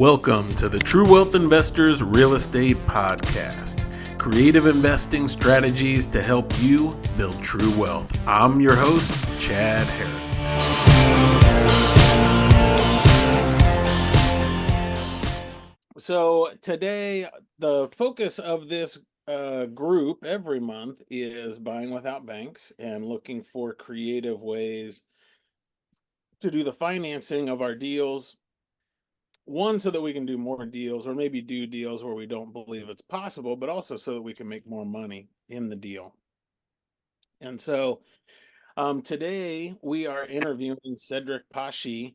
Welcome to the True Wealth Investors Real Estate Podcast. Creative investing strategies to help you build true wealth. I'm your host, Chad Harris. So today, the focus of this group every month is buying without banks and looking for creative ways to do the financing of our deals. One, so that we can do more deals, or maybe do deals where we don't believe it's possible, but also so that we can make more money in the deal. And so today we are interviewing Cedric Pashi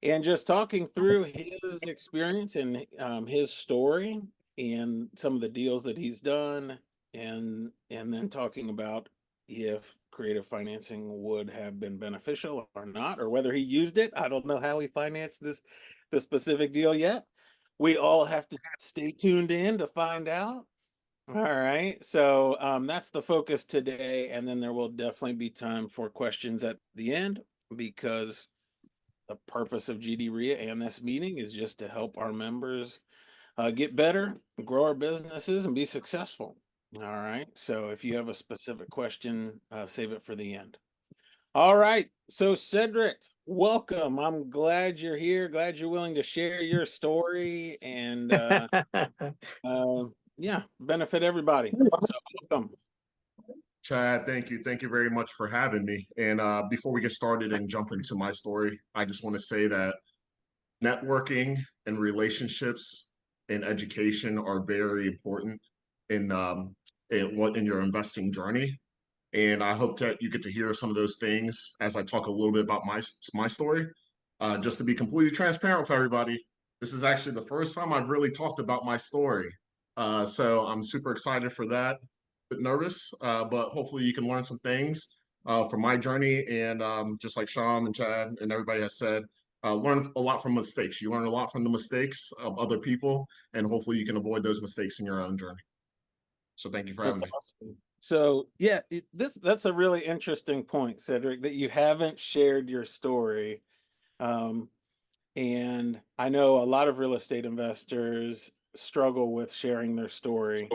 and just talking through his experience and his story and some of the deals that he's done, and then talking about if creative financing would have been beneficial or not, or whether he used it. I don't know how he financed the specific deal yet. We all have to stay tuned in to find out. All right. So that's the focus today. And then there will definitely be time for questions at the end, because the purpose of GD RIA and this meeting is just to help our members get better, grow our businesses, and be successful. All right. So if you have a specific question, save it for the end. All right. So Cedric, welcome. I'm glad you're here. Glad you're willing to share your story and yeah, benefit everybody. So welcome. Chad, thank you. Thank you very much for having me. And before we get started and jump into my story, I just want to say that networking and relationships and education are very important in in your investing journey. And I hope that you get to hear some of those things as I talk a little bit about my story. Just to be completely transparent with everybody, this is actually the first time I've really talked about my story. So I'm super excited for that. A bit nervous, but hopefully you can learn some things from my journey. And just like Sean and Chad and everybody has said, learn a lot from mistakes. You learn a lot from the mistakes of other people, and hopefully you can avoid those mistakes in your own journey. So thank you for That's having me. awesome. So yeah, that's a really interesting point, Cedric, that you haven't shared your story. Um, and I know a lot of real estate investors struggle with sharing their story.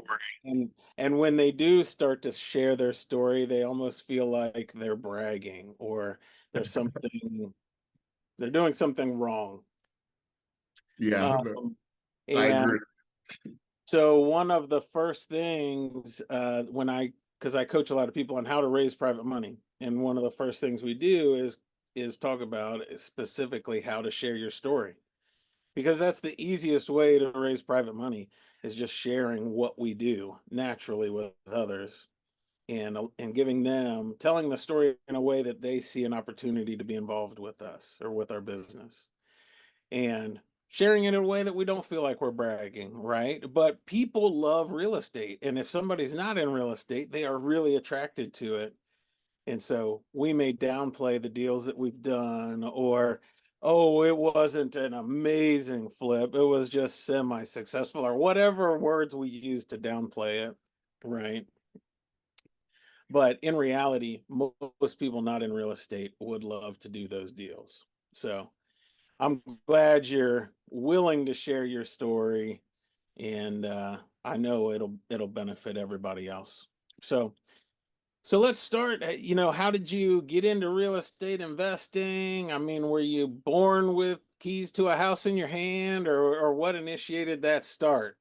And when they do start to share their story, they almost feel like they're bragging, or there's something they're doing something wrong. Yeah, Um, I and agree. So one of the first things because I coach a lot of people on how to raise private money, and one of the first things we do is talk about specifically how to share your story, because that's the easiest way to raise private money, is just sharing what we do naturally with others, and telling the story in a way that they see an opportunity to be involved with us or with our business, and sharing it in a way that we don't feel like we're bragging, right? But people love real estate. And if somebody's not in real estate, they are really attracted to it. And so we may downplay the deals that we've done, or, oh, it wasn't an amazing flip. It was just semi successful, or whatever words we use to downplay it, right? But in reality, most people not in real estate would love to do those deals. So I'm glad you're willing to share your story, and I know it'll benefit everybody else. So let's start. How did you get into real estate investing? I mean, were you born with keys to a house in your hand, or what initiated that start?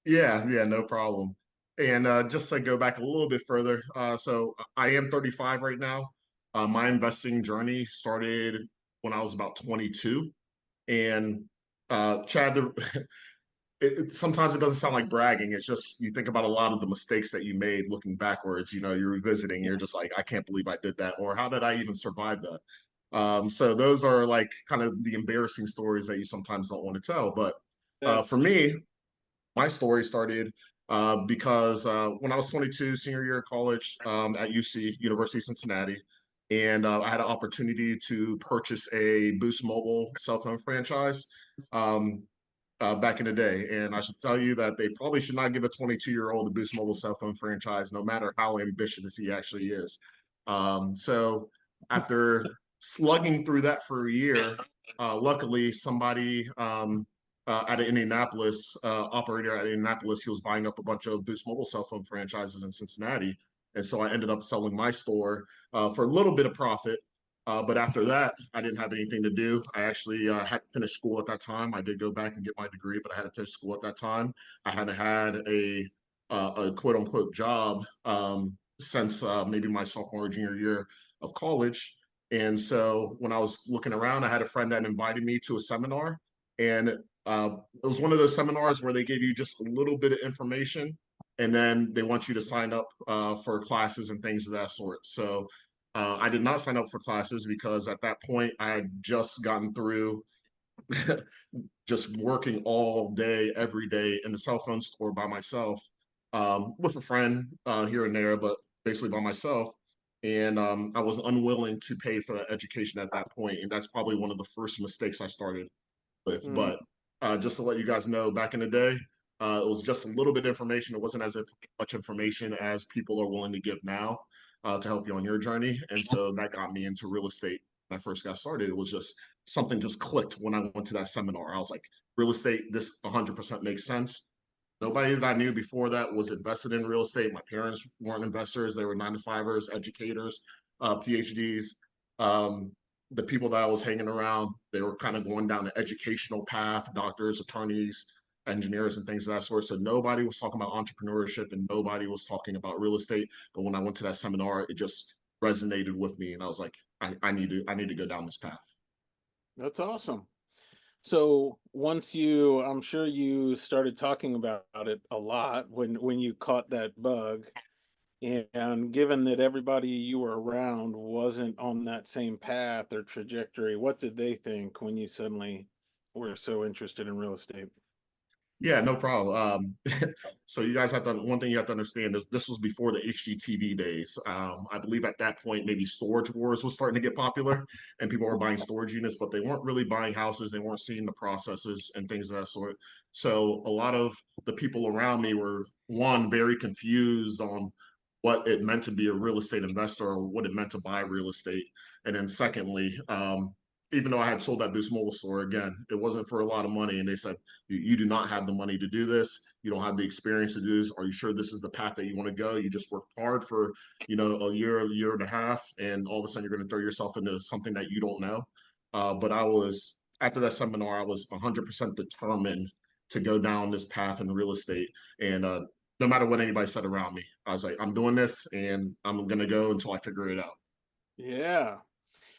Yeah, no problem. And just to go back a little bit further, so I am 35 right now. My investing journey started when I was about 22. And Chad, sometimes it doesn't sound like bragging. It's just you think about a lot of the mistakes that you made looking backwards. You know, you're revisiting, you're just like, I can't believe I did that, or how did I even survive that? So those are like kind of the embarrassing stories that you sometimes don't want to tell. But That's for me, my story started because when I was 22, senior year of college at UC, University of Cincinnati, and I had an opportunity to purchase a Boost Mobile cell phone franchise back in the day. And I should tell you that they probably should not give a 22-year-old a Boost Mobile cell phone franchise, no matter how ambitious he actually is. So after slugging through that for a year, luckily somebody out of Indianapolis, operator out of Indianapolis. He was buying up a bunch of Boost Mobile cell phone franchises in Cincinnati. And so I ended up selling my store for a little bit of profit. But after that, I didn't have anything to do. I actually hadn't finished school at that time. I did go back and get my degree, but I hadn't finished school at that time. I hadn't had a quote unquote job since maybe my sophomore or junior year of college. And so when I was looking around, I had a friend that invited me to a seminar. And it was one of those seminars where they gave you just a little bit of information and then they want you to sign up for classes and things of that sort. So I did not sign up for classes because at that point I had just gotten through just working all day, every day in the cell phone store by myself, with a friend here and there, but basically by myself. And I was unwilling to pay for that education at that point. And that's probably one of the first mistakes I started with. Mm, But just to let you guys know, back in the day, it was just a little bit of information. It wasn't as much information as people are willing to give now to help you on your journey. And so that got me into real estate when I first got started. It was just something just clicked when I went to that seminar. I was like, real estate, this 100% makes sense. Nobody that I knew before that was invested in real estate. My parents weren't investors. They were 9-to-5ers, educators, PhDs. Um, the people that I was hanging around, they were kind of going down the educational path, doctors, attorneys, engineers, and things of that sort. So nobody was talking about entrepreneurship and nobody was talking about real estate. But when I went to that seminar, it just resonated with me. And I was like, I need to go down this path. that's awesome. So once you, I'm sure you started talking about it a lot when you caught that bug. And given that everybody you were around wasn't on that same path or trajectory, what did they think when you suddenly were so interested in real estate? Yeah, no problem. So you guys have to, one thing you have to understand is this was before the HGTV days. I believe at that point, maybe Storage Wars was starting to get popular and people were buying storage units, but they weren't really buying houses. They weren't seeing the processes and things of that sort. So a lot of the people around me were, one, very confused on what it meant to be a real estate investor or what it meant to buy real estate. And then secondly, even though I had sold that Boost Mobile store, again, it wasn't for a lot of money. And they said, you do not have the money to do this. You don't have the experience to do this. Are you sure this is the path that you want to go? You just worked hard for, a year and a half, and all of a sudden you're going to throw yourself into something that you don't know. But I was, after that seminar, I was 100% determined to go down this path in real estate. And no matter what anybody said around me, I was like, I'm doing this and I'm going to go until I figure it out. Yeah.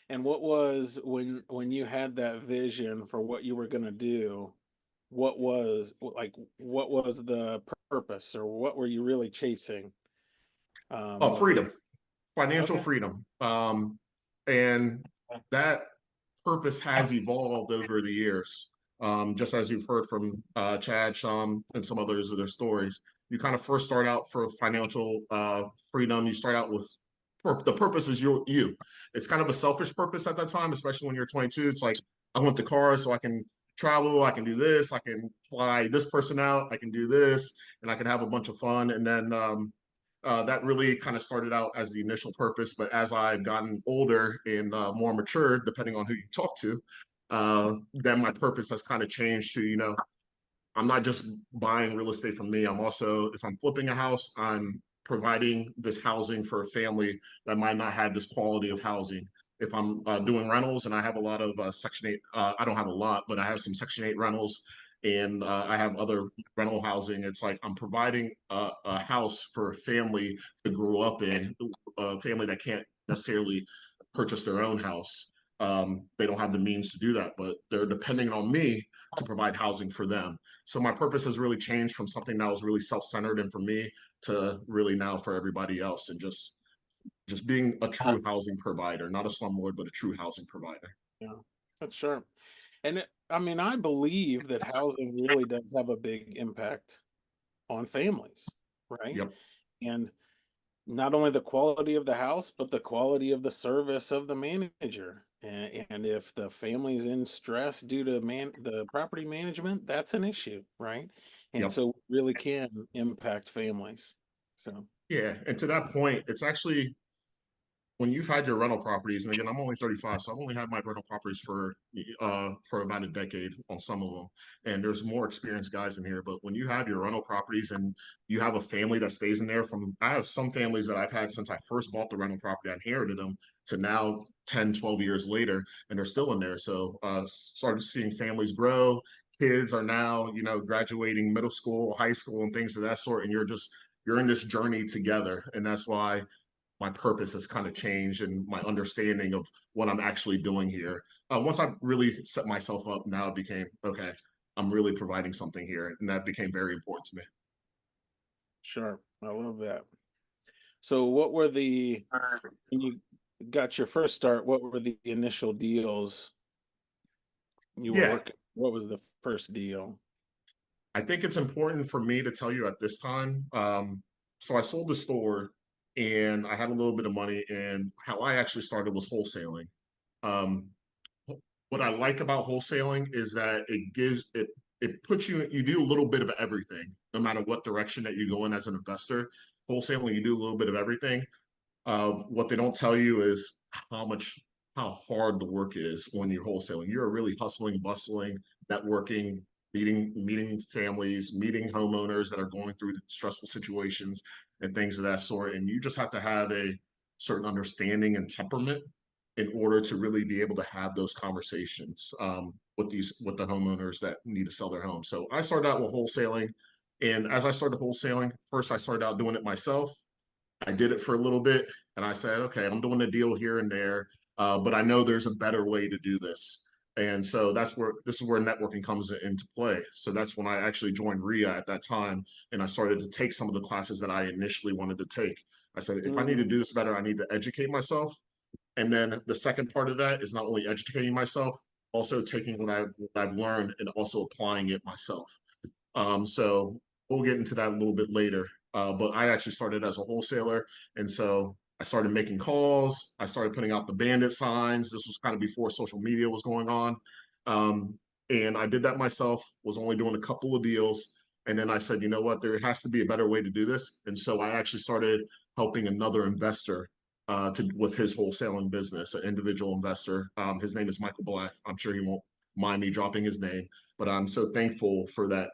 And what was when you had that vision for what you were going to do, what was the purpose or what were you really chasing? Oh, Was it freedom, financial okay? freedom. And that purpose has evolved over the years. Just as you've heard from Chad, Sean, and some others of their stories, you kind of first start out for financial freedom. You start out with the purpose is you. It's kind of a selfish purpose at that time, especially when you're 22. It's like I want the car so I can travel, I can do this, I can fly this person out, I can do this, and I can have a bunch of fun. And then that really kind of started out as the initial purpose. But as I've gotten older and more mature, depending on who you talk to, then my purpose has kind of changed to, I'm not just buying real estate from me. I'm also, if I'm flipping a house, I'm providing this housing for a family that might not have this quality of housing. If I'm doing rentals and I have a lot of Section 8, I don't have a lot, but I have some Section 8 rentals and I have other rental housing. It's like I'm providing a house for a family to grow up in, a family that can't necessarily purchase their own house. They don't have the means to do that, but they're depending on me to provide housing for them. So my purpose has really changed from something that was really self-centered and for me to really now for everybody else and just being a true housing provider, not a slumlord, but a true housing provider. Yeah, that's sure. And I mean, I believe that housing really does have a big impact on families, right? Yep. And not only the quality of the house, but the quality of the service of the manager. And if the family's in stress due to the property management, that's an issue, right? And Yep. so it really can impact families. So Yeah. And to that point, it's actually when you've had your rental properties, and again, I'm only 35, so I've only had my rental properties for about a decade on some of them. And there's more experienced guys in here, but when you have your rental properties and you have a family that stays in there I have some families that I've had since I first bought the rental property, I inherited them to now 10, 12 years later, and they're still in there. So started seeing families grow. Kids are now, graduating middle school, high school, and things of that sort. And you're in this journey together. And that's why my purpose has kind of changed and my understanding of what I'm actually doing here. Once I really set myself up, now it became okay. I'm really providing something here, and that became very important to me. Sure. I love that. So what were when you got your first start, what were the initial deals you were Yeah, working? What was the first deal? I think it's important for me to tell you at this time. So I sold the store, and I had a little bit of money, and how I actually started was wholesaling. Um, what I like about wholesaling is that it puts you do a little bit of everything, no matter what direction that you go in as an investor. Wholesaling, you do a little bit of everything. What they don't tell you is how hard the work is when you're wholesaling. You're really hustling, bustling, networking, meeting families, meeting homeowners that are going through stressful situations and things of that sort. And you just have to have a certain understanding and temperament in order to really be able to have those conversations with the homeowners that need to sell their home. So I started out with wholesaling, and as I started wholesaling, first I started out doing it myself. I did it for a little bit, and I said, okay, I'm doing a deal here and there, but I know there's a better way to do this. And so this is where networking comes into play. So that's when I actually joined RIA at that time, and I started to take some of the classes that I initially wanted to take. I said, if I need to Mm, do this better, I need to educate myself. And then the second part of that is not only educating myself, also taking what I've learned and also applying it myself. So we'll get into that a little bit later. But I actually started as a wholesaler. And so I started making calls. I started putting out the bandit signs. This was kind of before social media was going on. Um, and I did that myself, was only doing a couple of deals. And then I said, you know what, there has to be a better way to do this. And so I actually started helping another investor with his wholesaling business, an individual investor. His name is Michael Black. I'm sure he won't mind me dropping his name, but I'm so thankful for that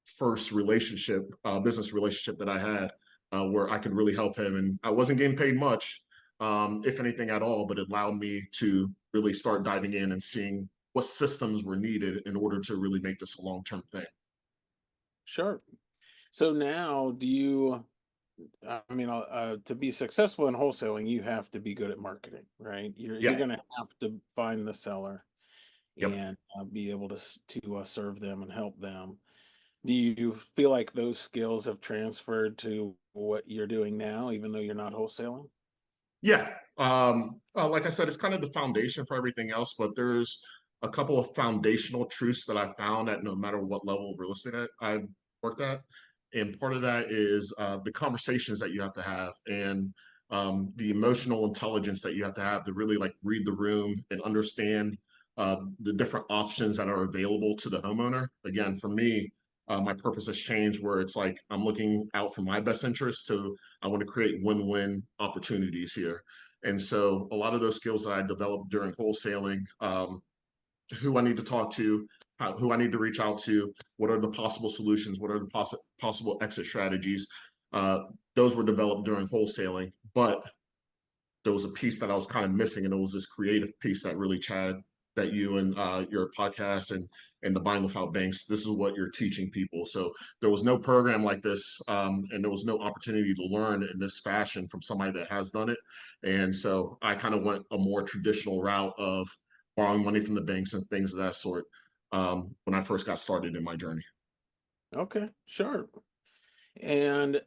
first business relationship that I had, where I could really help him. And I wasn't getting paid much, if anything at all, but it allowed me to really start diving in and seeing what systems were needed in order to really make this a long-term thing. sure. So now I mean, to be successful in wholesaling, you have to be good at marketing, right? You're Yeah. going to have to find the seller Yep. and be able to serve them and help them. Do you feel like those skills have transferred to what you're doing now, even though you're not wholesaling? Yeah. Like I said, it's kind of the foundation for everything else, but there's a couple of foundational truths that I found at no matter what level of real estate I've worked at. And part of that is the conversations that you have to have and the emotional intelligence that you have to really like read the room and understand the different options that are available to the homeowner. Again, for me, my purpose has changed where it's like I'm looking out for my best interest to I want to create win-win opportunities here. And so a lot of those skills that I developed during wholesaling, who I need to talk to, who I need to reach out to, what are the possible solutions, what are the possible exit strategies, uh, those were developed during wholesaling. But there was a piece that I was kind of missing, and it was this creative piece that really, Chad, that you and your podcast and the Buying Without Banks, this is what you're teaching people. So there was no program like this, and there was no opportunity to learn in this fashion from somebody that has done it. And so I kind of went a more traditional route of borrowing money from the banks and things of that sort when I first got started in my journey. Okay, sure. And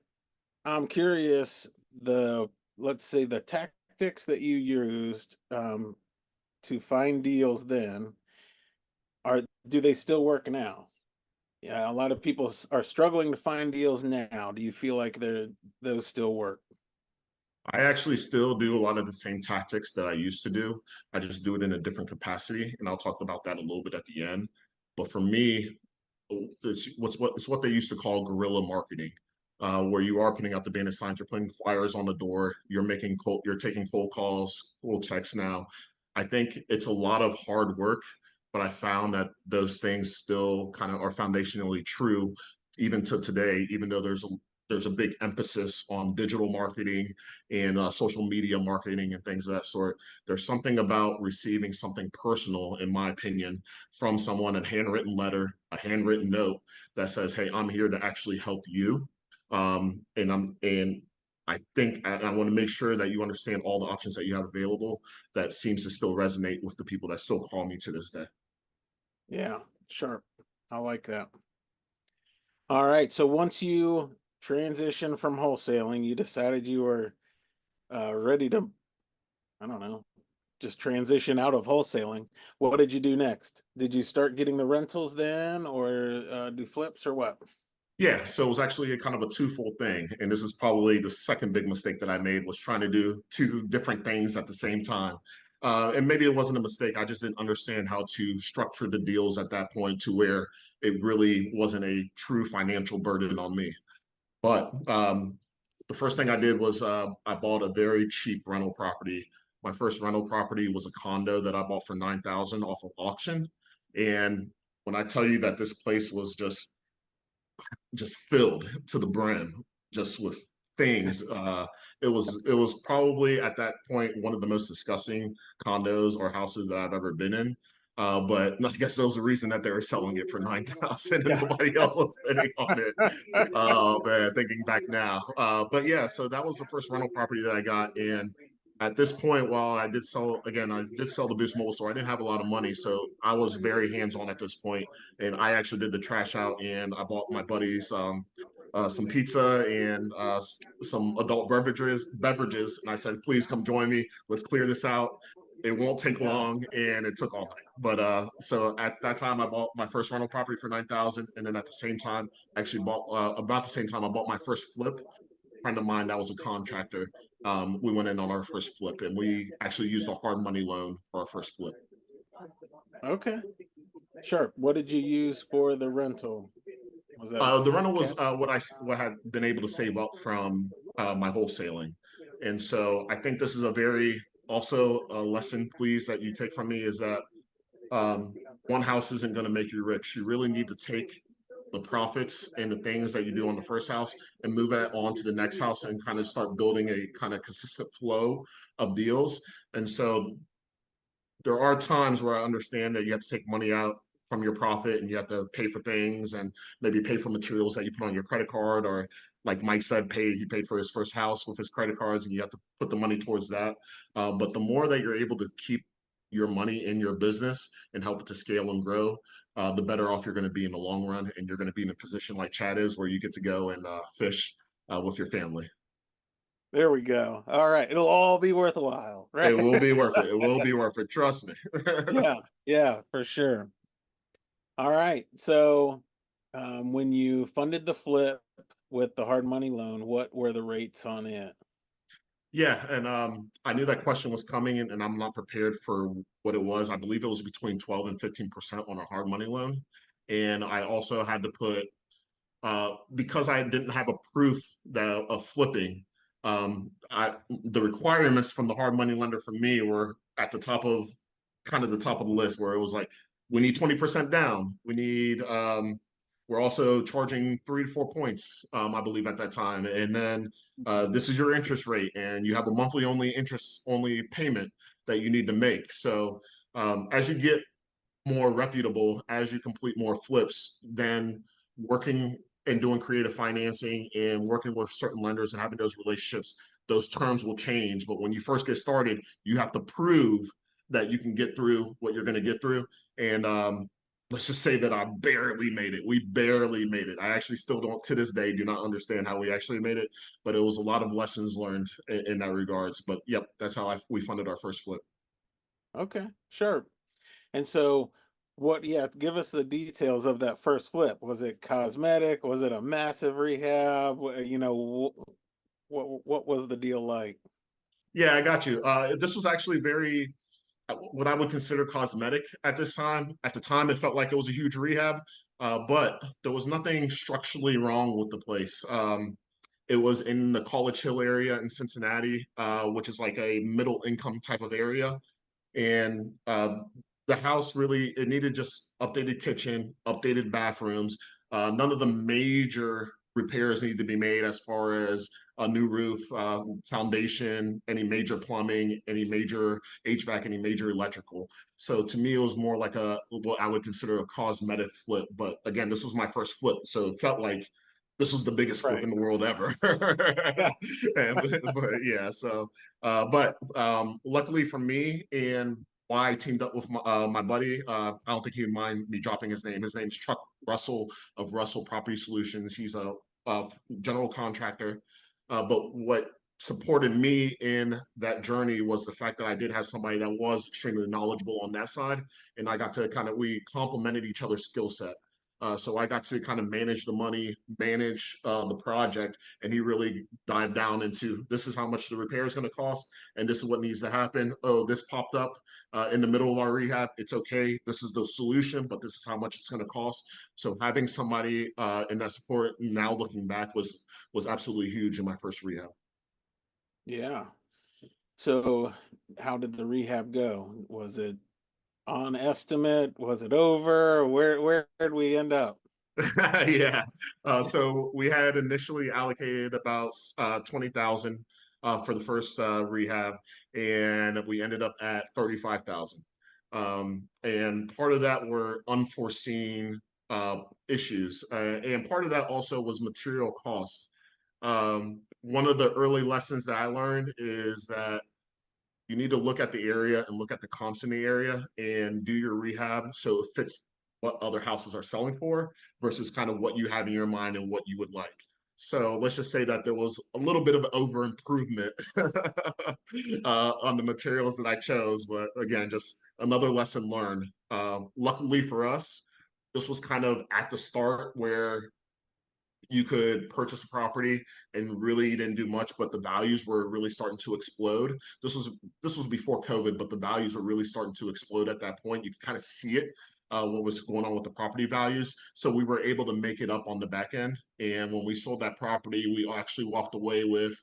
I'm curious, let's say the tactics that you used to find deals then do they still work now? Yeah, a lot of people are struggling to find deals now. Do you feel like those still work? I actually still do a lot of the same tactics that I used to do. I just do it in a different capacity, and I'll talk about that a little bit at the end. But for me, it's what they used to call guerrilla marketing. where you are putting out the banner signs, you're putting flyers on the door, you're taking cold calls, cold texts now. I think it's a lot of hard work, but I found that those things still kind of are foundationally true even to today, even though there's a big emphasis on digital marketing and social media marketing and things of that sort. There's something about receiving something personal, in my opinion, from someone, a handwritten letter, a handwritten note that says, "Hey, I'm here to actually help you." And I think I want to make sure that you understand all the options that you have available. That seems to still resonate with the people that still call me to this day. Yeah, sure. I like that. All right. So once you transition from wholesaling, you decided you were ready to, I don't know, just transition out of wholesaling. What did you do next? Did you start getting the rentals then, or do flips, or what? Yeah, so it was actually a kind of a twofold thing, and this is probably the second big mistake that I made was trying to do two different things at the same time. And maybe it wasn't a mistake. I just didn't understand how to structure the deals at that point to where it really wasn't a true financial burden on me. But the first thing I did was I bought a very cheap rental property. My first rental property was a condo that I bought for 9,000 off of auction. And when I tell you that this place was just filled to the brim, just with things. It was probably at that point one of the most disgusting condos or houses that I've ever been in. But I guess there was a reason that they were selling it for 9,000 and Yeah. nobody else was bidding on it. Oh man, thinking back now. But yeah, so that was the first rental property that I got. And at this point, while I did sell again, I did sell the Boost Mobile store. I didn't have a lot of money, so I was very hands-on at this point. And I actually did the trash out, and I bought my buddies some pizza and some adult beverages. And I said, please come join me. Let's clear this out. It won't take Yeah. long, and it took all night. But so at that time, I bought my first rental property for 9,000, and then at the same time, actually bought about the same time I bought my first flip. A friend of mine that was a contractor. We went in on our first flip, and we actually used a hard money loan for our first flip. Okay. Sure. What did you use for the rental? Was that The rental was cash? what I had been able to save up from my wholesaling, and so I think this is a very also a lesson, please, that you take from me is that um, one house isn't going to make you rich. You really need to take the profits and the things that you do on the first house and move that on to the next house and kind of start building a kind of consistent flow of deals. And so there are times where I understand that you have to take money out from your profit and you have to pay for things and maybe pay for materials that you put on your credit card or like Mike said, he paid for his first house with his credit cards and you have to put the money towards that. But the more that you're able to keep your money in your business and help it to scale and grow, the better off you're going to be in the long run. And you're going to be in a position like Chad is where you get to go and fish with your family. There we go. All right. It'll all be worthwhile, It right? will be worth it. It will be worth it. Trust me. Yeah. Yeah, for sure. All right. So, when you funded the flip with the hard money loan, what were the rates on it? Yeah, and I knew that question was coming, and I'm not prepared for what it was. I believe it was between 12 and 15% on a hard money loan. And I also had to put because I didn't have a proof that of flipping, the requirements from the hard money lender for me were at the top of kind of the top of the list where it was like, we need 20% down. We're also charging 3 to 4 points, I believe at that time. And then this is your interest rate and you have a monthly only interest only payment that you need to make. So as you get more reputable, as you complete more flips, then working and doing creative financing and working with certain lenders and having those relationships, those terms will change. But when you first get started, you have to prove that you can get through what you're going to get through. And let's just say that I barely made it. We barely made it. I actually still don't, to this day, do not understand how we actually made it. But it was a lot of lessons learned in that regards. But yep, that's how we funded our first flip. Okay, sure. And so, yeah, give us the details of that first flip. Was it cosmetic? Was it a massive rehab? What was the deal like? Yeah, I got you. This was actually very what I would consider cosmetic at this time. At the time, it felt like it was a huge rehab, but there was nothing structurally wrong with the place. It was in the College Hill area in Cincinnati, which is like a middle income type of area. And the house really, it needed just updated kitchen, updated bathrooms. None of the major repairs need to be made as far as a new roof, foundation, any major plumbing, any major HVAC, any major electrical. So to me, it was more like a what I would consider a cosmetic flip. But again, this was my first flip, so it felt like this was the biggest flip Right. in the world ever. Yeah. And but yeah, so luckily for me and why I teamed up with my buddy, I don't think he'd mind me dropping his name. His name's Chuck Russell of Russell Property Solutions. He's a general contractor. But what supported me in that journey was the fact that I did have somebody that was extremely knowledgeable on that side. And I got to we complemented each other's skill set. So I got to kind of manage the money, manage the project, and he really dived down into this is how much the repair is going to cost, and this is what needs to happen. Oh, this popped up in the middle of our rehab. It's okay. This is the solution, but this is how much it's going to cost. So having somebody in that support now looking back was absolutely huge in my first rehab. Yeah. So how did the rehab go? Was it on estimate? Was it over? Where did we end up? Yeah. So we had initially allocated about 20,000 for the first rehab, and we ended up at 35,000. And part of that were unforeseen issues, and part of that also was material costs. One of the early lessons that I learned is that you need to look at the area and look at the comps in the area and do your rehab so it fits what other houses are selling for versus kind of what you have in your mind and what you would like. So let's just say that there was a little bit of over improvement on the materials that I chose, but again, just another lesson learned. Luckily for us, this was kind of at the start where you could purchase a property and really didn't do much, but the values were really starting to explode. This was before COVID, but the values were really starting to explode at that point. You could kind of see it, what was going on with the property values. So we were able to make it up on the back end. And when we sold that property, we actually walked away with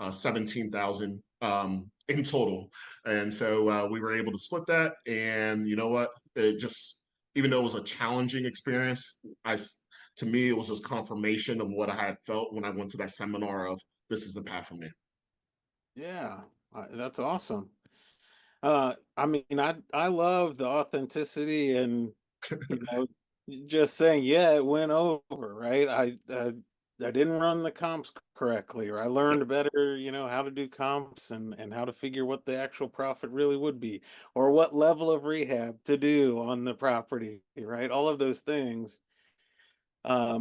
17,000 in total. And so we were able to split that. And you know what? It just, even though it was a challenging experience, to me, it was just confirmation of what I had felt when I went to that seminar of this is the path for me. Yeah, that's awesome. I mean, I love the authenticity and you know just saying, yeah, it went over, right? I didn't run the comps correctly, or I learned better, how to do comps and how to figure what the actual profit really would be, or what level of rehab to do on the property, right? All of those things,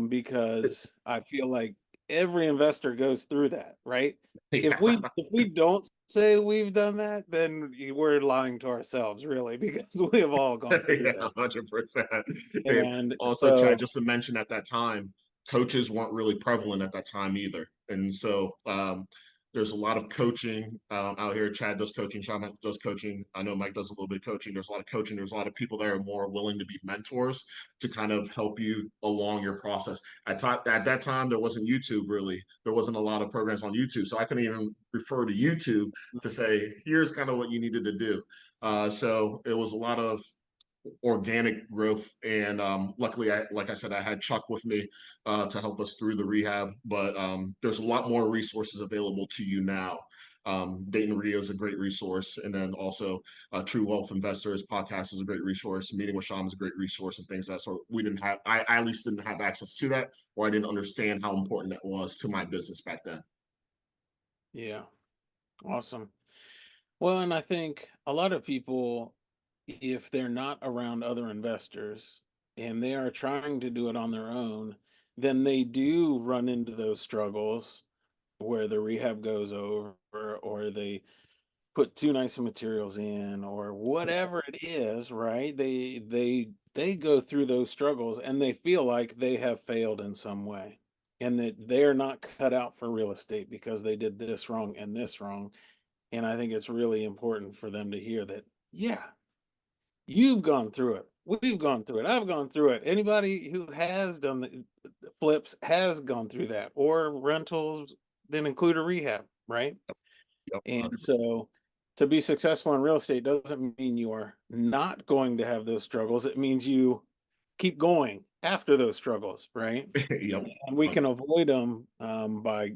because I feel like every investor goes through that, right? If Yeah, we don't say we've done that, then we're lying to ourselves, really, because we have all gone through yeah, that. 100%. And And also, Chad, so, just to mention at that time, coaches weren't really prevalent at that time either. And so there's a lot of coaching out here. Chad does coaching, Sean does coaching. I know Mike does a little bit of coaching. There's a lot of coaching. There's a lot of people that are more willing to be mentors to kind of help you along your process. At that time, there wasn't YouTube really. There wasn't a lot of programs on YouTube. So I couldn't even refer to YouTube to say, here's kind of what you needed to do. So it was a lot of organic growth. And luckily, like I said, I had Chuck with me to help us through the rehab. But there's a lot more resources available to you now. Dayton Rio is a great resource. And then also True Wealth Investors podcast is a great resource. Meeting with Sean is a great resource and things like that. So we didn't have, I at least didn't have access to that, or I didn't understand how important that was to my business back then. yeah, awesome. Well, and I think a lot of people, if they're not around other investors and they are trying to do it on their own, then they do run into those struggles where the rehab goes over, or they put too nice of materials in, or whatever it is, right? They go through those struggles and they feel like they have failed in some way, and that they're not cut out for real estate because they did this wrong and this wrong. And I think it's really important for them to hear that, yeah, you've gone through it. We've gone through it. I've gone through it. Anybody who has done the flips has gone through that, or rentals, then include a rehab, right? Yep. And 100%. so to be successful in real estate doesn't mean you are not going to have those struggles. It means you keep going after those struggles, right? Yep. And we can avoid them by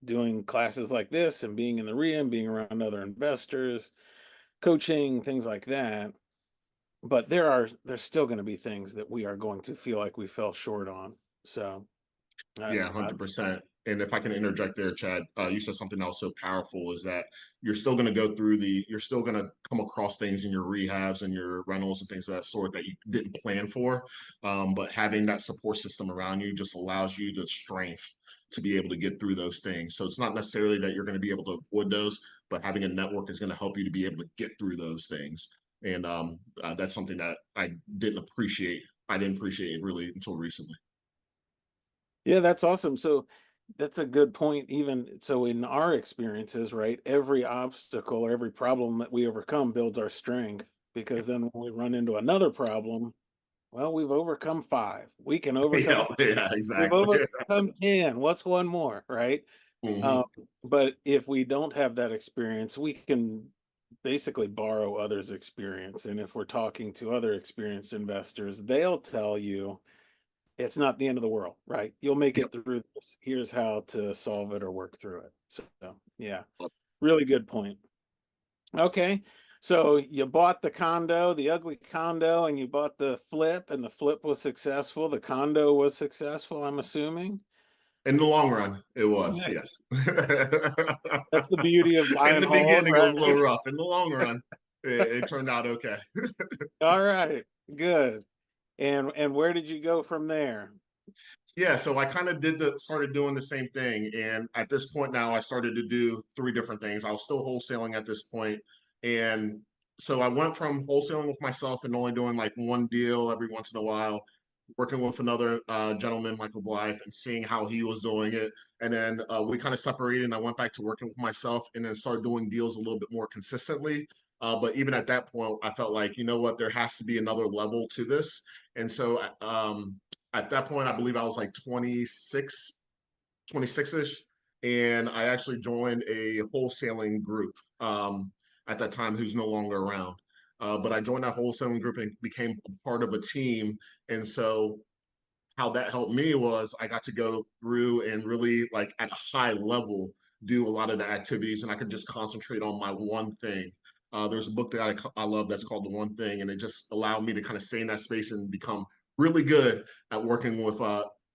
doing classes like this and being in the RIA and being around other investors, coaching, things like that. But there's still going to be things that we are going to feel like we fell short on. So Yeah, I 100%. And if I can interject there, Chad, you said something else so powerful is that you're still going to go through you're still going to come across things in your rehabs and your rentals and things of that sort that you didn't plan for. But having that support system around you just allows you the strength to be able to get through those things. So it's not necessarily that you're going to be able to avoid those, but having a network is going to help you to be able to get through those things. And that's something that I didn't appreciate. I didn't appreciate it really until recently. Yeah, that's awesome. So that's a good point. Even so, in our experiences, right, every obstacle or every problem that we overcome builds our strength because then when we run into another problem, well, we've overcome five. We can overcome, Yeah, yeah, we've exactly. overcome 10. What's one more, right? Um, Hmm. but if we don't have that experience, we can basically borrow others' experience. And if we're talking to other experienced investors, they'll tell you it's not the end of the world, right? You'll make Yep. it through this. Here's how to solve it or work through it. So, yeah, really good point. Okay. So you bought the condo, the ugly condo, and you bought the flip, and the flip was successful. The condo was successful, I'm assuming. In the long run, it was, Yeah. yes. That's the beauty of In buying the hold, beginning, it was a little right? rough. In the long run, it turned out okay. All right, good. And where did you go from there? Yeah, so I kind of started doing the same thing. And at this point now, I started to do three different things. I was still wholesaling at this point. And so I went from wholesaling with myself and only doing like one deal every once in a while, working with another gentleman, Michael Blythe, and seeing how he was doing it. And then we kind of separated and I went back to working with myself and then started doing deals a little bit more consistently. But even at that point, I felt like, you know what, there has to be another level to this. And so at that point, I believe I was like 26, 26-ish. And I actually joined a wholesaling group at that time who's no longer around. But I joined that wholesaling group and became part of a team. And so how that helped me was I got to go through and really like at a high level do a lot of the activities and I could just concentrate on my one thing. There's a book that I love that's called The One Thing, and it just allowed me to kind of stay in that space and become really good at working with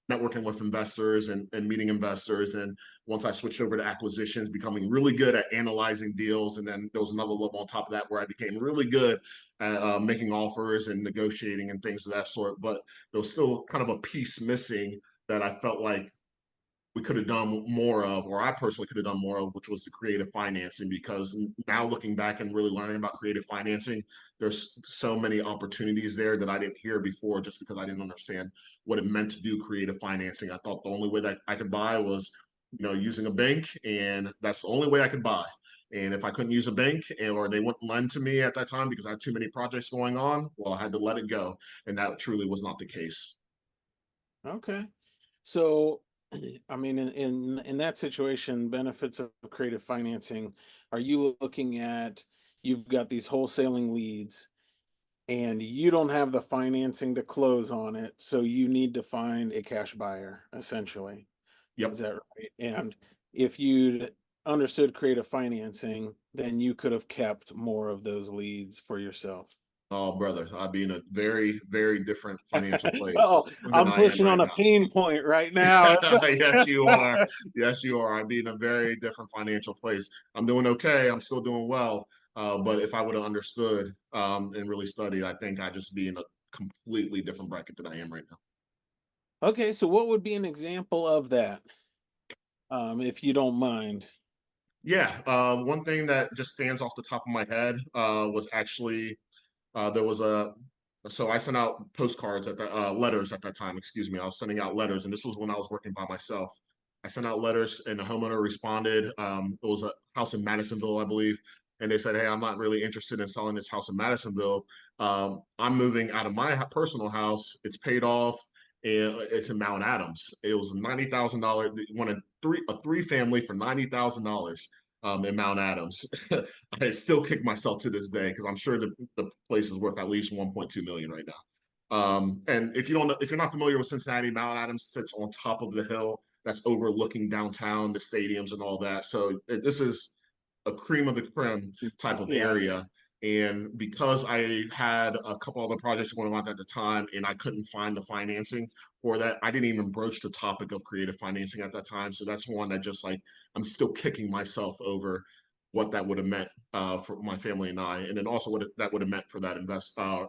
networking with investors and meeting investors. And once I switched over to acquisitions, becoming really good at analyzing deals. And then there was another level on top of that where I became really good at making offers and negotiating and things of that sort. But there was still kind of a piece missing that I felt like we could have done more of, or I personally could have done more of, which was the creative financing. Because now looking back and really learning about creative financing, there's so many opportunities there that I didn't hear before just because I didn't understand what it meant to do creative financing. I thought the only way that I could buy was, using a bank, and that's the only way I could buy. And if I couldn't use a bank or they wouldn't lend to me at that time because I had too many projects going on, well, I had to let it go. And that truly was not the case. Okay. So, I mean, in that situation, benefits of creative financing, are you looking at you've got these wholesaling leads and you don't have the financing to close on it, so you need to find a cash buyer, essentially. Is Yep. that right? And if you'd understood creative financing, then you could have kept more of those leads for yourself. Oh, brother, I'd be in a very, very different financial Oh, place than I'm I am pushing right on a now. pain point right now. Yes, you are. Yes, you are. I'd be in a very different financial place. I'm doing okay. I'm still doing well. But if I would have understood and really studied, I think I'd just be in a completely different bracket than I am right now. Okay, so what would be an example of that, if you don't mind? Yeah, one thing that just stands off the top of my head was actually there was so I sent out postcards at the letters at that time. Excuse me, I was sending out letters, and this was when I was working by myself. I sent out letters, and the homeowner responded. It was a house in Madisonville, I believe, and they said, "Hey, I'm not really interested in selling this house in Madisonville. I'm moving out of my personal house. It's paid off." and it's in Mount Adams. It was $90,000. Wanted a three family for $90,000 in Mount Adams. I still kick myself to this day because I'm sure the place is worth at least 1.2 million right now. And if you don't know, if you're not familiar with Cincinnati, Mount Adams sits on top of the hill that's overlooking downtown, the stadiums, and all that. So this is a cream of the creme type of Yeah. area. And because I had a couple other projects going on at the time and I couldn't find the financing for that, I didn't even broach the topic of creative financing at that time. So that's one that just like I'm still kicking myself over what that would have meant for my family and I, and then also what that would have meant for that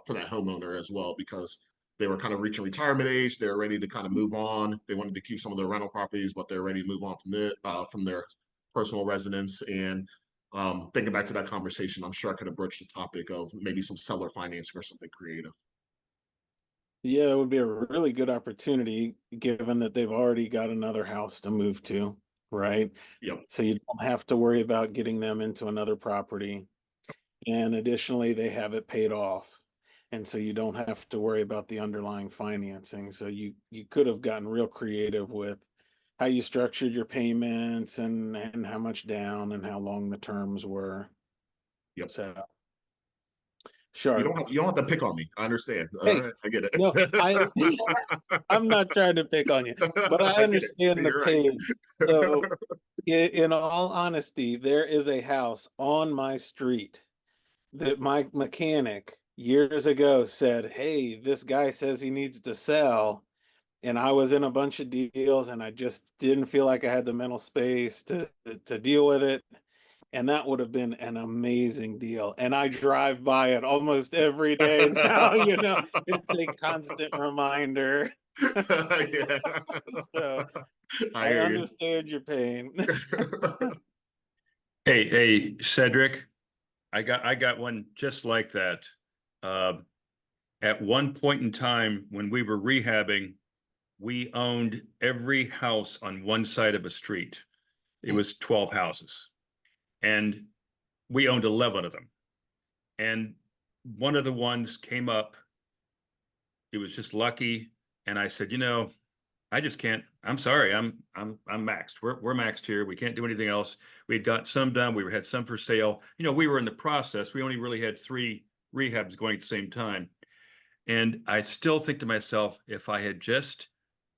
for that homeowner as well, because they were kind of reaching retirement age. They're ready to kind of move on. They wanted to keep some of their rental properties, but they're ready to move on from their personal residence. And thinking back to that conversation, I'm sure I could have broached the topic of maybe some seller financing or something creative. Yeah, it would be a really good opportunity given that they've already got another house to move to, right? Yep. So you don't have to worry about getting them into another property. And additionally, they have it paid off. And so you don't have to worry about the underlying financing. So you could have gotten real creative with how you structured your payments and how much down and how long the terms were. Yep. So You sharp. don't have to pick on me. I understand. All Hey, right, I get it. no, I'm not trying to pick on you, but I I get it. understand the You're right. pain. So in all honesty, there is a house on my street that my mechanic years ago said, "Hey, this guy says he needs to sell." And I was in a bunch of deals and I just didn't feel like I had the mental space to deal with it. And that would have been an amazing deal. And I drive by it almost every day now, it's a constant reminder. Yeah. So I I hear you. understand your pain. Hey, Cedric, I got one just like that. Uh, at one point in time when we were rehabbing, we owned every house on one side of a street. It was 12 houses, and we owned 11 of them. And one of the ones came up. It was just lucky, and I said, I just can't. I'm sorry. I'm maxed. We're maxed here. We can't do anything else. We'd got some done. We had some for sale. We were in the process. We only really had 3 rehabs going at the same time. And I still think to myself, if I had just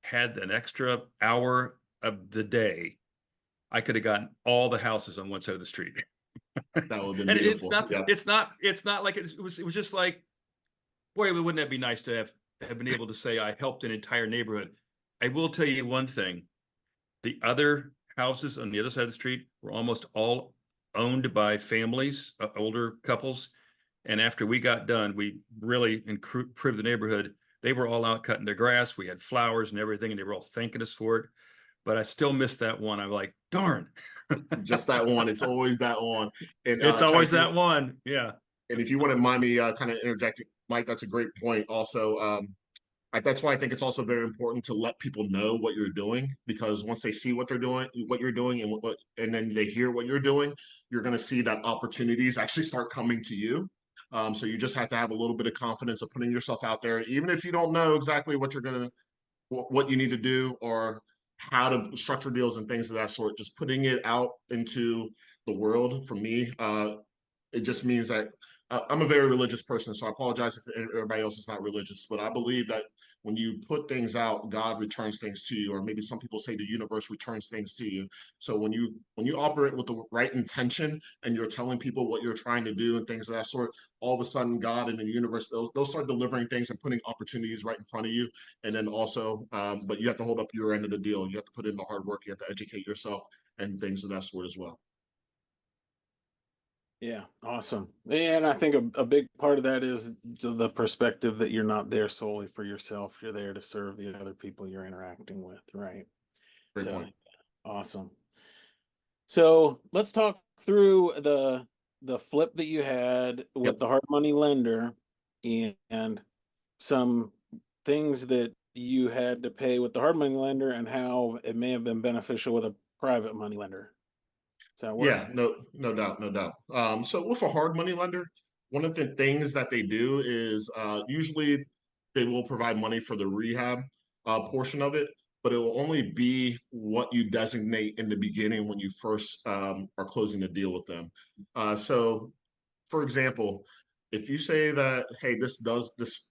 had an extra hour of the day, I could have gotten all the houses on one side of the street. That would have been And it's beautiful. not. Yep. It's not like it was. It was just like, boy, wouldn't that be nice to have been able to say I helped an entire neighborhood. I will tell you one thing. The other houses on the other side of the street were almost all owned by families, older couples. And after we got done, we really improved the neighborhood. They were all out cutting their grass. We had flowers and everything, and they were all thanking us for it. But I still missed that one. I'm like, darn. Just that one. It's always that one. And It's Chad, always that one. Yeah. and if you wouldn't mind me kind of interjecting, Mike, that's a great point. Also, that's why I think it's also very important to let people know what you're doing, because once they see what they're doing, what you're doing, and then they hear what you're doing, you're going to see that opportunities actually start coming to you. So you just have to have a little bit of confidence of putting yourself out there, even if you don't know exactly what you need to do or how to structure deals and things of that sort. Just putting it out into the world for me, it just means that I'm a very religious person, so I apologize if everybody else is not religious, but I believe that when you put things out, God returns things to you, or maybe some people say the universe returns things to you. So when you operate with the right intention and you're telling people what you're trying to do and things of that sort, all of a sudden God and the universe they'll start delivering things and putting opportunities right in front of you. And then also, but you have to hold up your end of the deal. You have to put in the hard work. You have to educate yourself and things of that sort as well. Yeah, awesome. And I think a big part of that is the perspective that you're not there solely for yourself. You're there to serve the other people you're interacting with, right? Great So point. awesome. So let's talk through the flip that you had with Yep. the hard money lender and some things that you had to pay with the hard money lender and how it may have been beneficial with a private money lender. Does that work? Yeah, no doubt, no doubt. So with a hard money lender, one of the things that they do is usually they will provide money for the rehab. portion of it, but it will only be what you designate in the beginning when you first are closing the deal with them. So, for example, if you say that, hey, this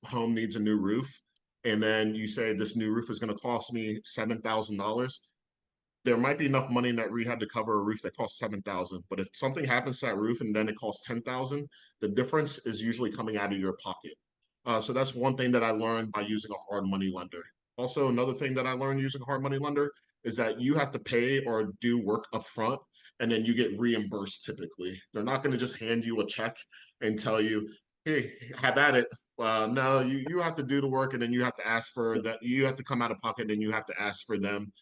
home needs a new roof, and then you say this new roof is going to cost me $7,000, there might be enough money in that rehab to cover a roof that costs 7,000. But if something happens to that roof and then it costs 10,000, the difference is usually coming out of your pocket. So that's one thing that I learned by using a hard money lender. Also, another thing that I learned using a hard money lender is that you have to pay or do work up front, and then you get reimbursed typically. They're not going to just hand you a check and tell you, hey, have at it. No, you have to do the work, and then you have to ask for that. You have to come out of pocket, and you have to ask for them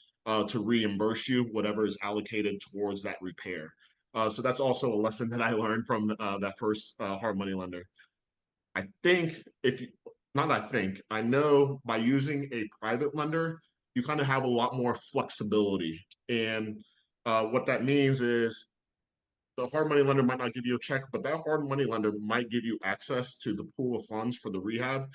to reimburse you whatever is allocated towards that repair. So that's also a lesson that I learned from that first hard money lender. I think if you, not I think, I know by using a private lender, you kind of have a lot more flexibility. And what that means is the hard money lender might not give you a check, but that hard money lender might give you access to the pool of funds for the rehab.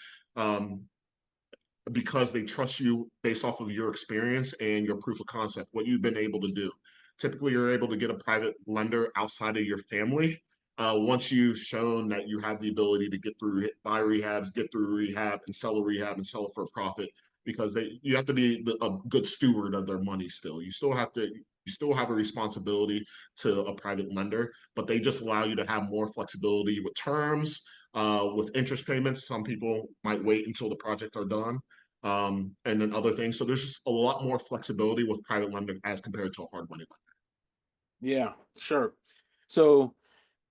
Because they trust you based off of your experience and your proof of concept, what you've been able to do. Typically, you're able to get a private lender outside of your family once you've shown that you have the ability to get through, buy rehabs, get through rehab, and sell a rehab and sell it for a profit. Because you have to be a good steward of their money. Still, you still have a responsibility to a private lender, but they just allow you to have more flexibility with terms, with interest payments. Some people might wait until the project are done, and then other things. So there's just a lot more flexibility with private lending as compared to a hard money lender. Yeah, sure. So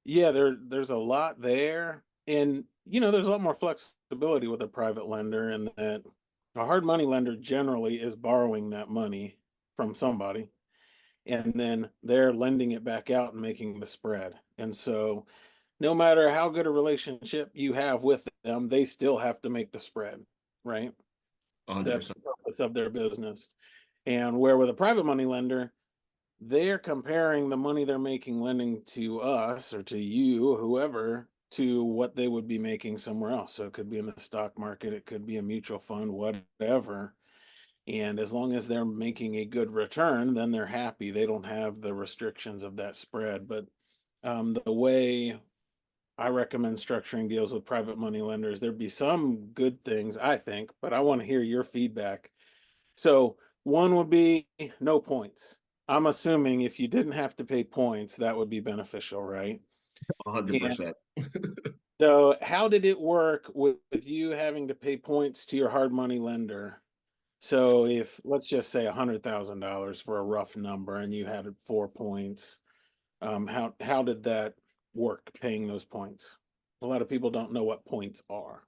yeah, there's a lot there. And there's a lot more flexibility with a private lender, and that a hard money lender generally is borrowing that money from somebody, and then they're lending it back out and making the spread. And so no matter how good a relationship you have with them, they still have to make the spread, right? That's 100%. the purpose of their business. And where with a private money lender, they're comparing the money they're making lending to us or to you, whoever, to what they would be making somewhere else. So it could be in the stock market, it could be a mutual fund, whatever. And as long as they're making a good return, then they're happy. They don't have the restrictions of that spread. But the way I recommend structuring deals with private money lenders, there'd be some good things, I think, but I want to hear your feedback. So one would be no points. I'm assuming if you didn't have to pay points, that would be beneficial, right? And 100%. so how did it work with you having to pay points to your hard money lender? So if let's just say $100,000 for a rough number and you had 4 points, how did that work paying those points? A lot of people don't know what points are.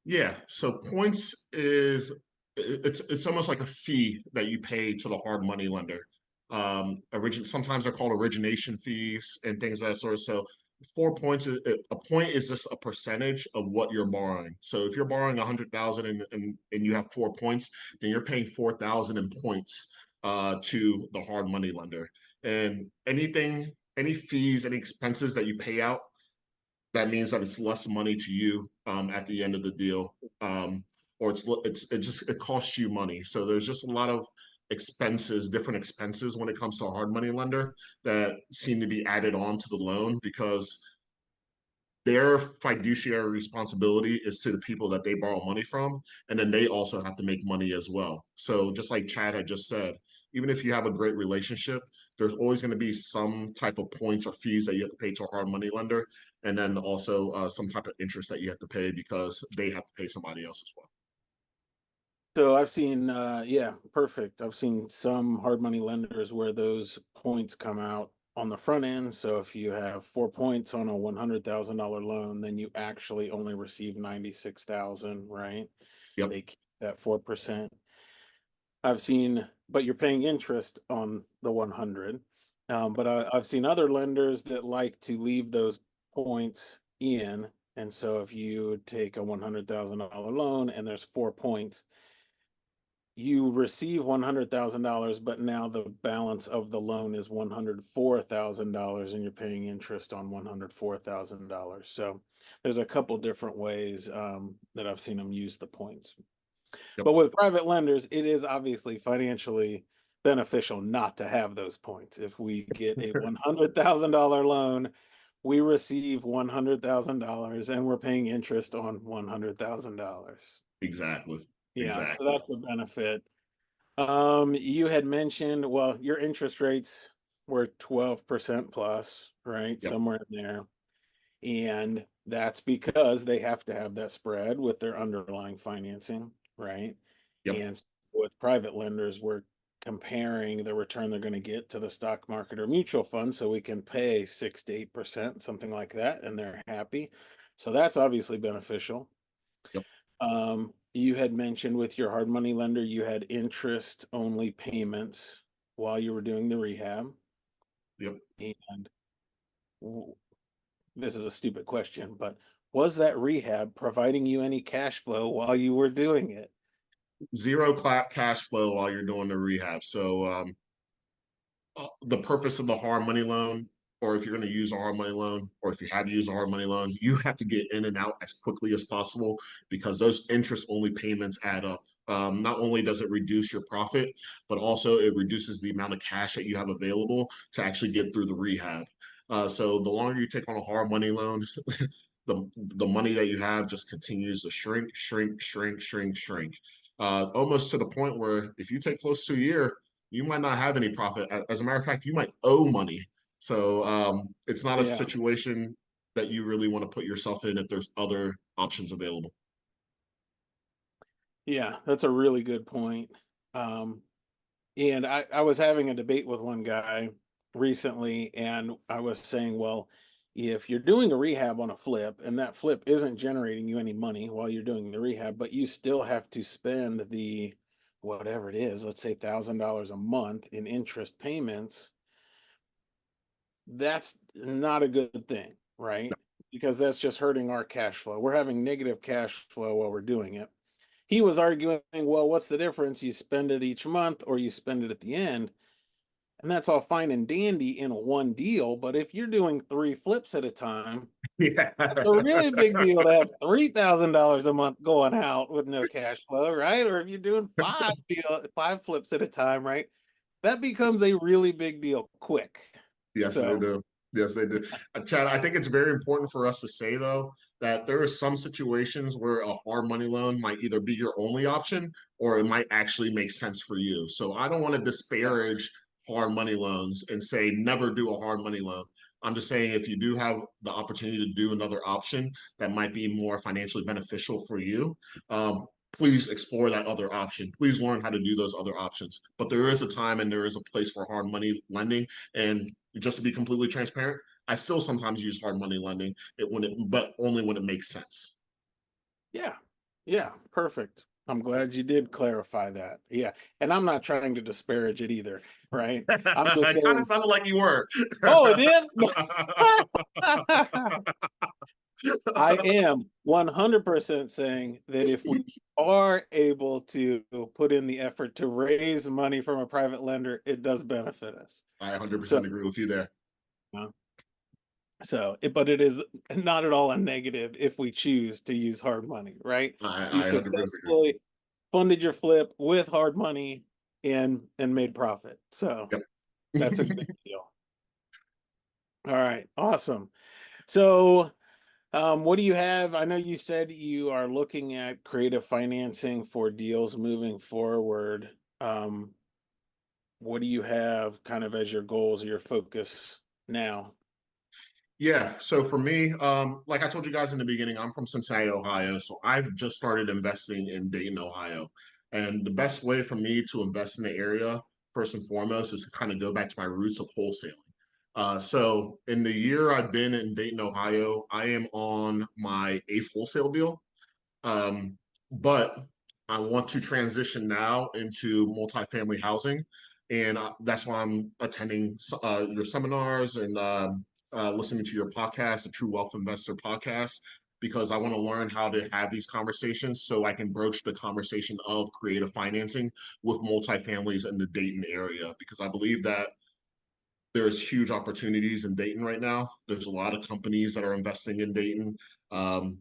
Yeah. So points is it's almost like a fee that you pay to the hard money lender. Sometimes they're called origination fees and things of that sort. So 4 points is a point is just a percentage of what you're borrowing. So if you're borrowing 100,000 and you have 4 points, then you're paying 4,000 in points to the hard money lender. And any fees, any expenses that you pay out, that means that it's less money to you at the end of the deal, or it costs you money. So there's just a lot of expenses, different expenses when it comes to a hard money lender that seem to be added on to the loan because their fiduciary responsibility is to the people that they borrow money from, and then they also have to make money as well. So just like Chad had just said, even if you have a great relationship, there's always going to be some type of points or fees that you have to pay to a hard money lender, and then also some type of interest that you have to pay because they have to pay somebody else as well. So I've seen, yeah, perfect. I've seen some hard money lenders where those points come out on the front end. So if you have 4 points on a $100,000 loan, then you actually only receive 96,000, right? Yep. They keep that 4%. I've seen, but you're paying interest on the 100. But I've seen other lenders that like to leave those points in. And so if you take a $100,000 loan and there's 4 points, you receive $100,000, but now the balance of the loan is $104,000 and you're paying interest on $104,000. So there's a couple different ways that I've seen them use the points. Yep. But with private lenders, it is obviously financially beneficial not to have those points. If we get a $100,000 loan, we receive $100,000 and we're paying interest on $100,000. Exactly. Yeah, so Exactly. that's a benefit. You had mentioned, well, your interest rates were 12% plus, right? Yep. Somewhere in there. And that's because they have to have that spread with their underlying financing, right? Yep. And with private lenders, we're comparing the return they're going to get to the stock market or mutual fund, so we can pay 6 to 8%, something like that, and they're happy. So that's obviously beneficial. Yep. You had mentioned with your hard money lender, you had interest only payments while you were doing the rehab. Yep. And this is a stupid question, but was that rehab providing you any cash flow while you were doing it? Zero cash flow while you're doing the rehab. So the purpose of the hard money loan, or if you're going to use a hard money loan, or if you have used a hard money loan, you have to get in and out as quickly as possible because those interest only payments add up. Not only does it reduce your profit, but also it reduces the amount of cash that you have available to actually get through the rehab. So the longer you take on a hard money loan, the money that you have just continues to shrink, almost to the point where if you take close to a year, you might not have any profit. As a matter of fact, you might owe money. So it's not a Yeah. situation that you really want to put yourself in if there's other options available. Yeah, that's a really good point. And I was having a debate with one guy recently, and I was saying, well, if you're doing a rehab on a flip and that flip isn't generating you any money while you're doing the rehab, but you still have to spend the whatever it is, let's say $1,000 a month in interest payments, that's not a good thing, right? Because that's just hurting our cash flow. We're having negative cash flow while we're doing it. He was arguing, well, what's the difference? You spend it each month or you spend it at the end. And that's all fine and dandy in a one deal. But if you're doing 3 flips at a time, Yeah. that's a really big deal to have $3,000 a month going out with no cash flow, right? Or if you're doing 5 flips at a time, right? That becomes a really big deal quick. Yes, they So do. Yes, they do. Chad, I think it's very important for us to say, though, that there are some situations where a hard money loan might either be your only option or it might actually make sense for you. So I don't want to yeah, disparage hard money loans and say never do a hard money loan. I'm just saying if you do have the opportunity to do another option that might be more financially beneficial for you, please explore that other option. Please learn how to do those other options. But there is a time and there is a place for hard money lending. And just to be completely transparent, I still sometimes use hard money lending, but only when it makes sense. yeah, yeah, perfect. I'm glad you did clarify that. Yeah. And I'm not trying to disparage it either, right? I'm just It kind of saying, sounded like you were. oh, it did? I am 100% saying that if we are able to put in the effort to raise money from a private lender, it does benefit us. I So, 100% agree with you there. uh, but it is not at all a negative if we choose to use hard money, right? You I 100% agree. successfully funded your flip with hard money and made profit. So Yep. that's a good deal. All right, awesome. So what do you have? I know you said you are looking at creative financing for deals moving forward. Um, what do you have kind of as your goals or your focus now? Yeah, so for me, like I told you guys in the beginning, I'm from Cincinnati, Ohio. So I've just started investing in Dayton, Ohio. And the best way for me to invest in the area, first and foremost, is to kind of go back to my roots of wholesaling. So in the year I've been in Dayton, Ohio, I am on my 8th wholesale deal. But I want to transition now into multifamily housing. And that's why I'm attending your seminars and listening to your podcast, the True Wealth Investor podcast, because I want to learn how to have these conversations so I can broach the conversation of creative financing with multifamilies in the Dayton area, because I believe that there's huge opportunities in Dayton right now. There's a lot of companies that are investing in Dayton. Um,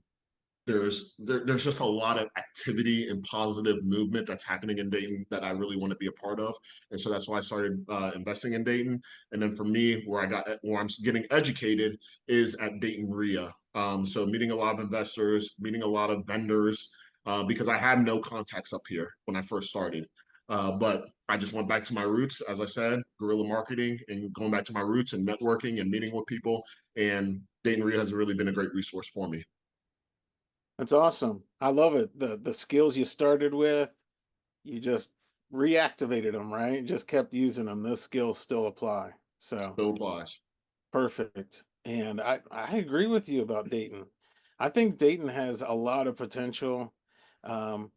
there's just a lot of activity and positive movement that's happening in Dayton that I really want to be a part of, and so that's why I started investing in Dayton. And then for me, where I'm getting educated is at Dayton RIA. So meeting a lot of investors, meeting a lot of vendors, because I had no contacts up here when I first started. But I just went back to my roots, as I said, guerrilla marketing and going back to my roots and networking and meeting with people. And Dayton RIA has really been a great resource for me. That's awesome. I love it. The skills you started with, you just reactivated them, right? Just kept using them. Those skills still apply. So Still applies. perfect. And I agree with you about Dayton. I think Dayton has a lot of potential. Um,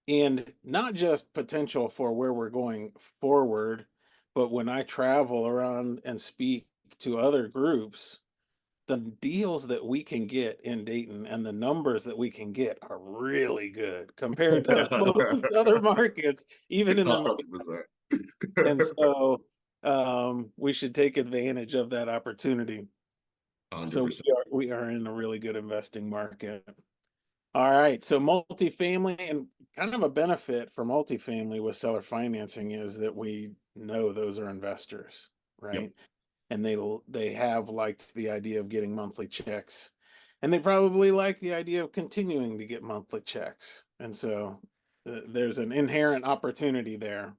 and not just potential for where we're going forward, but when I travel around and speak to other groups, the deals that we can get in Dayton and the numbers that we can get are really good compared to most other markets, even in the 100%. and so we should take advantage of that opportunity. So 100%. we are in a really good investing market. All right, so multifamily, and kind of a benefit for multifamily with seller financing is that we know those are investors, Yep. right? And they have liked the idea of getting monthly checks, and they probably like the idea of continuing to get monthly checks. And so there's an inherent opportunity there.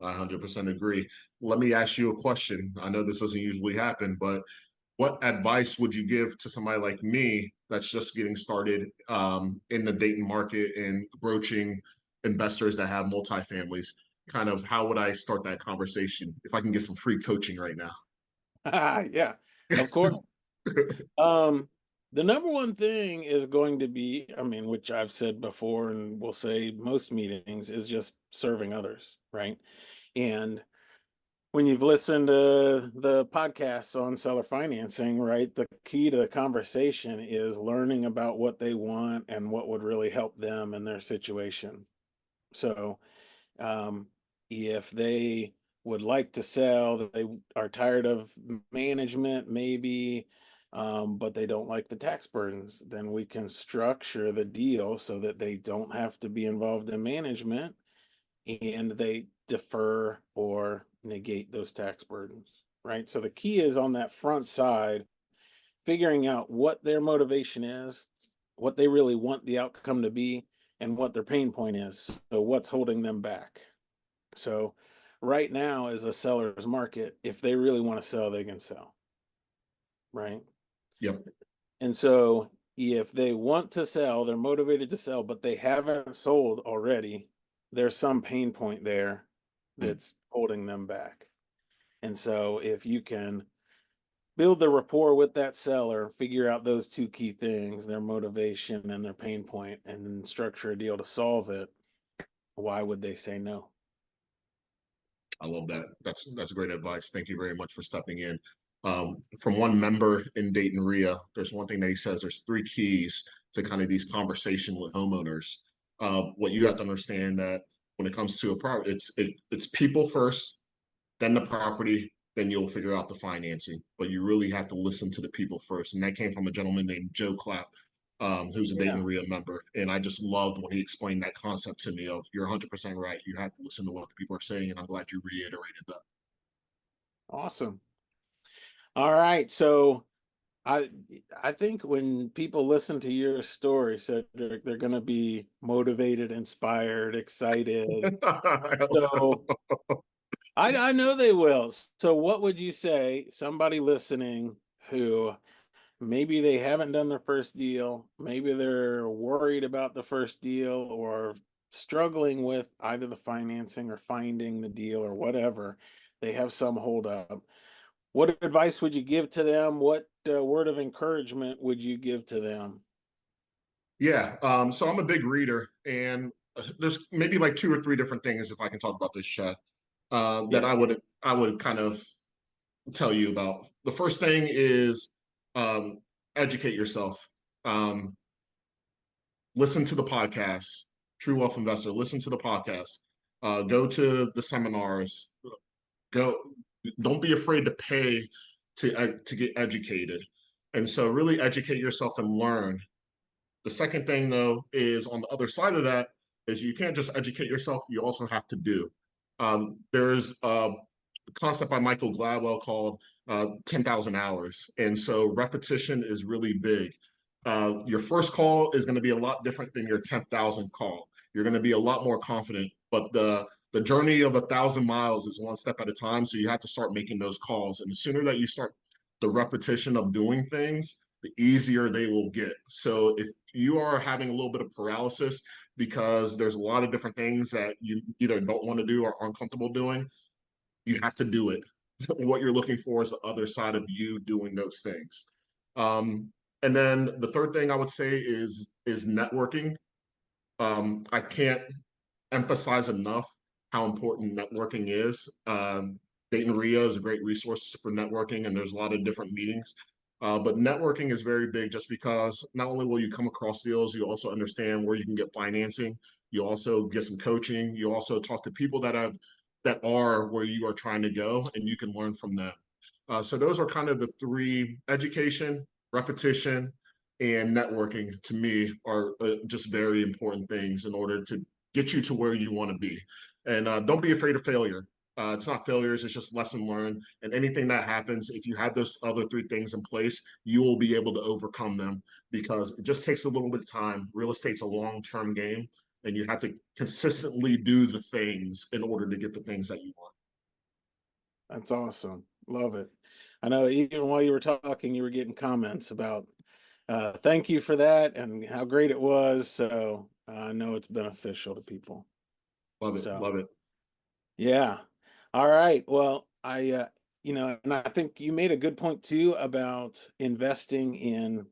I 100% agree. Let me ask you a question. I know this doesn't usually happen, but what advice would you give to somebody like me that's just getting started in the Dayton market and broaching investors that have multifamilies? Kind of how would I start that conversation if I can get some free coaching right now? Yeah, of course. Um, the number one thing is going to be, I mean, which I've said before and will say most meetings, is just serving others, right? And when you've listened to the podcasts on seller financing, right, the key to the conversation is learning about what they want and what would really help them in their situation. So, um, if they would like to sell, that they are tired of management, maybe, but they don't like the tax burdens, then we can structure the deal so that they don't have to be involved in management and they defer or negate those tax burdens, right? So the key is on that front side, figuring out what their motivation is, what they really want the outcome to be, and what their pain point is. So what's holding them back? So right now is a seller's market. If they really want to sell, they can sell, right? Yep. And so if they want to sell, they're motivated to sell, but they haven't sold already, there's some pain point there Mm. that's holding them back. And so if you can build the rapport with that seller, figure out those two key things, their motivation and their pain point, and then structure a deal to solve it, why would they say no? I love that. That's great advice. Thank you very much for stepping in. From one member in Dayton RIA, there's one thing that he says there's three keys to kind of these conversation with homeowners. What you have to understand that when it comes to a property, it's people first, then the property, then you'll figure out the financing. But you really have to listen to the people first. And that came from a gentleman named Joe Clapp, who's a Yeah, Dayton RIA member. And I just loved when he explained that concept to me of you're 100% right. You have to listen to what the people are saying. And I'm glad you reiterated that. awesome. All right, so I I think when people listen to your story, Cedric, they're going to be motivated, inspired, excited. I hope so. So I know they will. So what would you say somebody listening who maybe they haven't done their first deal, maybe they're worried about the first deal or struggling with either the financing or finding the deal or whatever, they have some hold up. What advice would you give to them? What word of encouragement would you give to them? Yeah. So I'm a big reader, and there's maybe like two or three different things if I can talk about this, chat, that Yeah. I would kind of tell you about. The first thing is um, educate yourself. Um, Listen to the podcast, True Wealth Investor. Listen to the podcast. Go to the seminars. Go. Don't be afraid to pay to get educated. And so, really educate yourself and learn. The second thing, though, is on the other side of that is you can't just educate yourself, you also have to do. There's a concept by Michael Gladwell called 10,000 hours. And so repetition is really big. Your first call is going to be a lot different than your 10,000 call. You're going to be a lot more confident, but the journey of 1,000 miles is one step at a time. So you have to start making those calls. And the sooner that you start the repetition of doing things, the easier they will get. So if you are having a little bit of paralysis because there's a lot of different things that you either don't want to do or aren't comfortable doing, you have to do it. What you're looking for is the other side of you doing those things. And then the third thing I would say is networking. I can't emphasize enough how important networking is. Dayton RIA is a great resource for networking, and there's a lot of different meetings. But networking is very big just because not only will you come across deals, you also understand where you can get financing. You also get some coaching. You also talk to people that are where you are trying to go, and you can learn from them. So those are kind of the three: education, repetition, and networking. To me, are just very important things in order to get you to where you want to be. And don't be afraid of failure. It's not failures, it's just lesson learned. And anything that happens, if you have those other three things in place, you will be able to overcome them, because it just takes a little bit of time. Real estate's a long-term game, and you have to consistently do the things in order to get the things that you want. That's awesome. Love it. I know even while you were talking, you were getting comments about thank you for that and how great it was. So I know it's beneficial to people. Love it, So, love it. yeah. All right. Well, and I think you made a good point too about investing in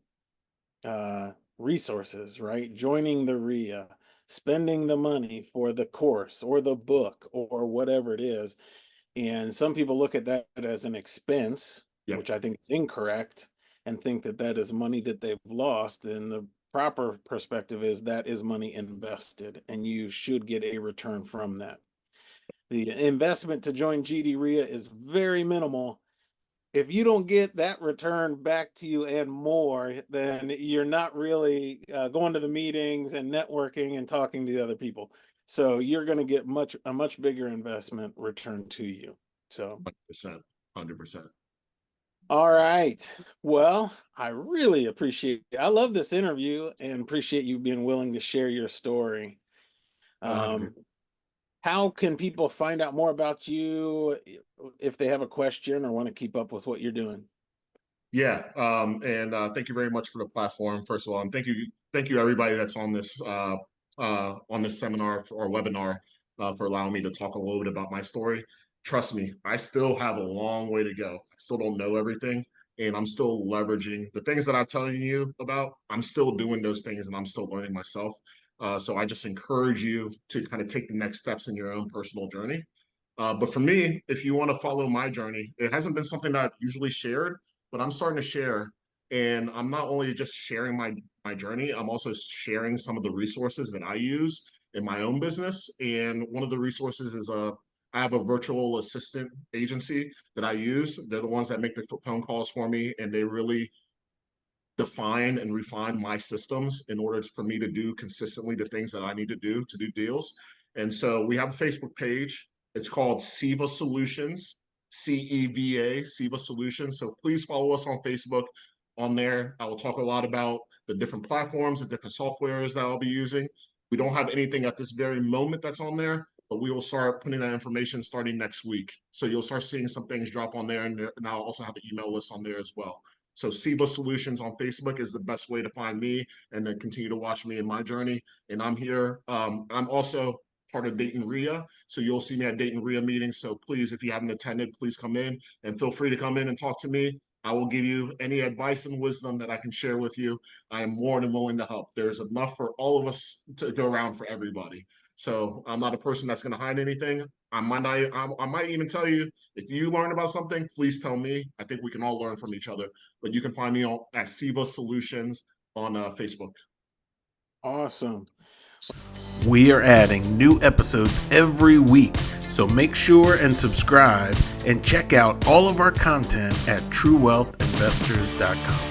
resources, right? Joining the RIA, spending the money for the course or the book or whatever it is. And some people look at that as an expense, Yep. which I think is incorrect, and think that that is money that they've lost. And the proper perspective is that is money invested, and you should get a return from that. The investment to join GD RIA is very minimal. If you don't get that return back to you and more, then you're not really going to the meetings and networking and talking to the other people. So you're going to get a much bigger investment return to you. So 100%. All right. Well, I really appreciate it. I love this interview and appreciate you being willing to share your story. How can people find out more about you if they have a question or want to keep up with what you're doing? Yeah, and thank you very much for the platform, first of all, and thank you everybody that's on this seminar or webinar for allowing me to talk a little bit about my story. Trust me, I still have a long way to go. I still don't know everything, and I'm still leveraging the things that I'm telling you about. I'm still doing those things, and I'm still learning myself. So I just encourage you to kind of take the next steps in your own personal journey. But for me, if you want to follow my journey, it hasn't been something that I've usually shared, but I'm starting to share. And I'm not only just sharing my journey, I'm also sharing some of the resources that I use in my own business. And one of the resources is I have a virtual assistant agency that I use. They're the ones that make the phone calls for me, and they really define and refine my systems in order for me to do consistently the things that I need to do deals. And so we have a Facebook page. It's called CEVA Solutions, CEVA, CEVA Solutions. So please follow us on Facebook. On there, I will talk a lot about the different platforms, the different softwares that I'll be using. We don't have anything at this very moment that's on there, but we will start putting that information starting next week. So you'll start seeing some things drop on there, and I'll also have an email list on there as well. So CEVA Solutions on Facebook is the best way to find me and then continue to watch me in my journey. And I'm here. I'm also part of Dayton RIA. So you'll see me at Dayton RIA meetings. So please, if you haven't attended, please come in and feel free to come in and talk to me. I will give you any advice and wisdom that I can share with you. I am more than willing to help. There's enough for all of us to go around for everybody. So I'm not a person that's going to hide anything. I might even tell you, if you learn about something, please tell me. I think we can all learn from each other. But you can find me at CEVA Solutions on Facebook. Awesome. We are adding new episodes every week, so make sure and subscribe and check out all of our content at truewealthinvestors.com.